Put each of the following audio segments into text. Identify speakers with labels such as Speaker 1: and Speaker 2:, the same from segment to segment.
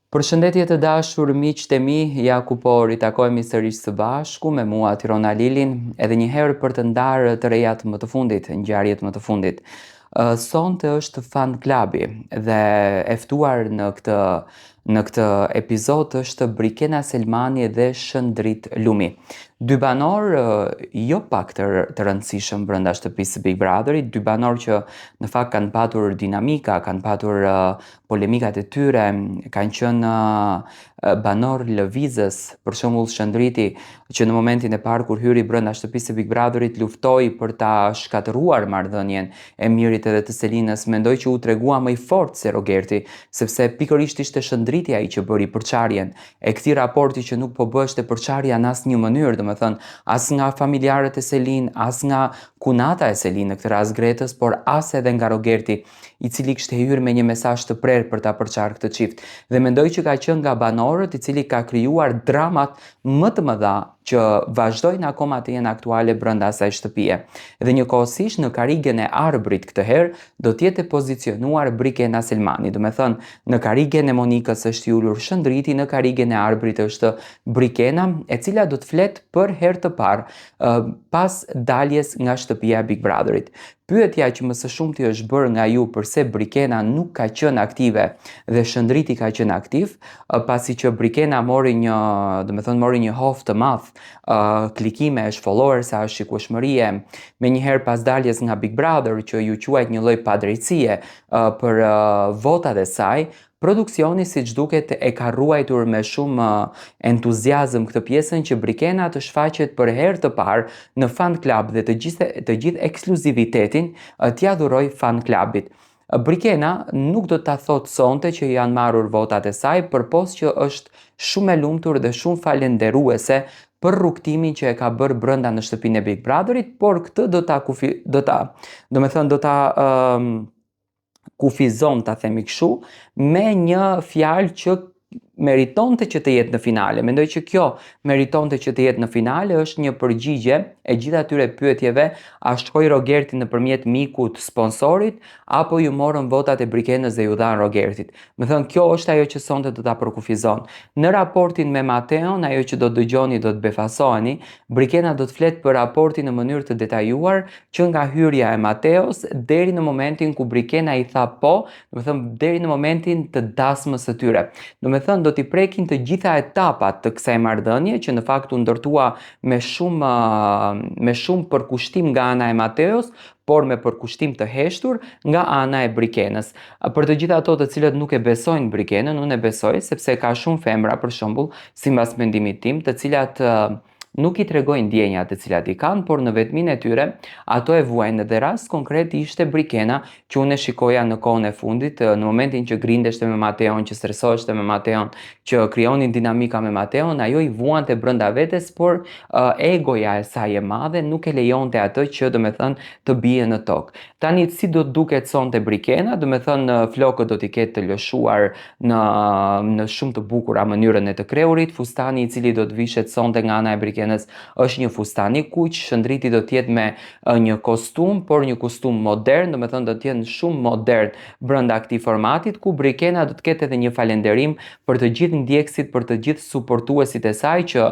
Speaker 1: Përshëndetje të dashur miqtë e mi, ja ku po ritakohemi sërish së bashku me mua Tirona Lilin, edhe një herë për të ndarë të rejat më të fundit, ngjarjet më të fundit. Sonte është fan klubi dhe e ftuar në këtë epizod është Brikena Selmani dhe Shëndrit Lumi. Dy banor jo pak të rëndësishëm brenda shtëpisë së Big Brotherit, dy banor që në fakt kanë patur dinamika, kanë patur polemikat e tyre, kanë qenë banor lëvizës, për shembull Shëndriti, që në momentin e parë kur hyri brenda shtëpisë së Big Brotherit luftoi për ta shkatëruar marrëdhënien e Mirit edhe të Selinës, mendoj që u tregua më i fortë se Rogerti, sepse pikërisht ishte Shëndriti ai që bëri përçarjen e këtij raporti që nuk po bëheshte përçarja në asnjë mënyrë, domethënë as nga familjarët e Selin, as nga kunata e Selin në këtë rast Gretës, por as edhe nga Rogerti, i cili kishte hyrë me një mesazh të prerë për ta përçarë këtë çift. Dhe mendoj që ka qenë nga banorët i cili ka krijuar dramat më të mëdha që vazhdojnë akoma të jenë aktuale brenda asaj shtëpie. Dhe njëkohësisht në karrigen e arbrit këtë herë do të jetë pozicionuar Brikena Selmani. Do me thënë në karrigen e Monikës është i ulur Shëndriti, në karrigen e arbrit është Brikena, e cila do të flet për herë të parë pas daljes nga shtëpia e Big Brotherit. Pyetja që më së shumti është bërë nga ju përse Brikena nuk ka qenë aktive dhe Shëndriti ka qenë aktiv, pasi që Brikena mori një hof të madh klikimesh, followersash, shikueshmërie, menjëherë pas daljes nga Big Brother që ju quajt një lloj padrejtësie për votat e saj. Produksioni siç duket e ka ruajtur me shumë entuziazëm këtë pjesën që Brikena të shfaqet për herë të parë në fan club dhe të gjithë ekskluzivitetin t'ia dhuroj fan clubit. Brikena nuk do ta thotë sonte që janë marrur votat e saj, përpos që është shumë e lumtur dhe shumë falenderuese për rrugtimin që e ka bërë brenda në shtëpinë e Big Brotherit, por këtë do ta kufizon, ta themi kështu, me një fjalë që meritonte që të jetë në finale. Mendoj që kjo meritonte që të jetë në finale, është një përgjigje e gjithë atyre pyetjeve: a shkoi Rogerti nëpërmjet mikut, sponsorit, apo ju morën votat e Brikenës dhe ju dhan Rogertit. Me thënë, kjo është ajo që sonte do ta përkufizon. Në raportin me Mateon, ajo që do të dëgjoni, do të befasoheni, Brikena do të flet për raportin në mënyrë të detajuar që nga hyrja e Mateos deri në momentin ku Brikena i tha po, do të thënë deri në momentin të dasmës së tyre. Do me thënë, do t'i prekin të gjitha etapat të kësaj marrëdhënie që në fakt u ndërtua me shumë përkushtim nga ana e Mateos, por me përkushtim të heshtur nga ana e Brikenës. Për të gjitha ato të cilët nuk e besojnë Brikenën, unë e besoj sepse ka shumë femra, për shembull, sipas mendimit tim, të cilat nuk i tregojnë ndjenjat të cilat i kanë, por në vetminë e tyre ato e vuajnë. Dhe rast konkret ishte Brikena, që unë e shikoja në kohën e fundit, në momentin që grindeshte me Mateon, që stresoheshte me Mateon, që krijonin dinamika me Mateon, ajo i vuante brenda vetes, por egoja e saj e madhe nuk e lejonte atë që të bie në tokë. Tani si do të duket sonte Brikena, flokët do t'i ketë të lëshuar në shumë të bukura mënyrën e të kreurit, fustani i cili do të vishet sonte nga ana e Brikenës është një fustan i kuq, Shëndriti do të jetë me një kostum, por një kostum modern, do të jetë shumë modern brenda këtij formatit, ku Brikena do të ketë edhe një falënderim për të gjithë ndjekësit, për të gjithë suportuesit e saj, që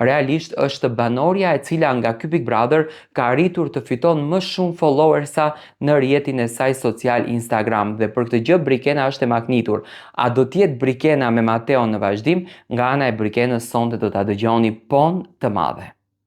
Speaker 1: realisht është banorja e cila nga ky Big Brother ka arritur të fiton më shumë followersa në rrjetin e saj social Instagram, dhe për këtë gjë Brikena është e maknitur. A do të jetë Brikena me Mateon në vazhdim? Nga ana e Brikenës sonte do ta dëgjoni pon të madhe.